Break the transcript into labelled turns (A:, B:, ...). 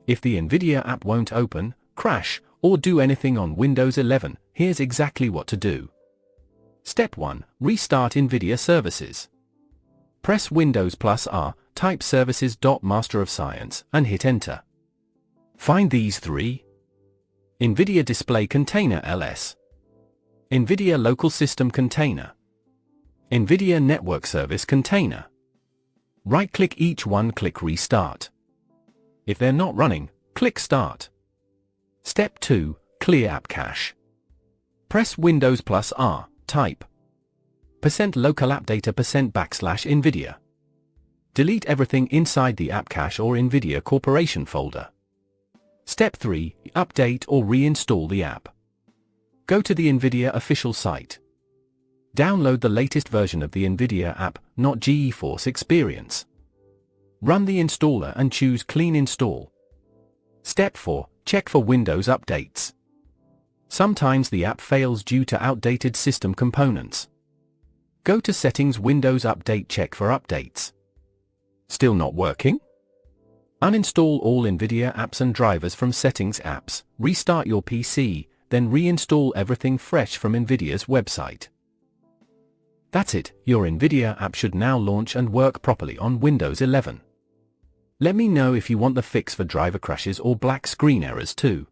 A: If the NVIDIA app won't open, crash, or do anything on Windows 11, here's exactly what to do. Step 1. Restart NVIDIA services. Press Windows plus R, type services.master of science, and hit enter. Find these three. NVIDIA Display Container LS. NVIDIA Local System Container. NVIDIA Network Service Container. Right-click each one, click Restart. If they're not running, click Start. Step 2. Clear App Cache. Press Windows plus R, type %localappdata%NVIDIA. Delete everything inside the app cache or NVIDIA Corporation folder. Step 3. Update or reinstall the app. Go to the NVIDIA official site. Download the latest version of the NVIDIA app, not GeForce Experience. Run the installer and choose Clean Install. Step 4. Check for Windows updates. Sometimes the app fails due to outdated system components. Go to Settings, Windows Update, check for updates. Still not working? Uninstall all NVIDIA apps and drivers from Settings Apps, restart your PC, then reinstall everything fresh from NVIDIA's website. That's it, your NVIDIA app should now launch and work properly on Windows 11. Let me know if you want the fix for driver crashes or black screen errors too.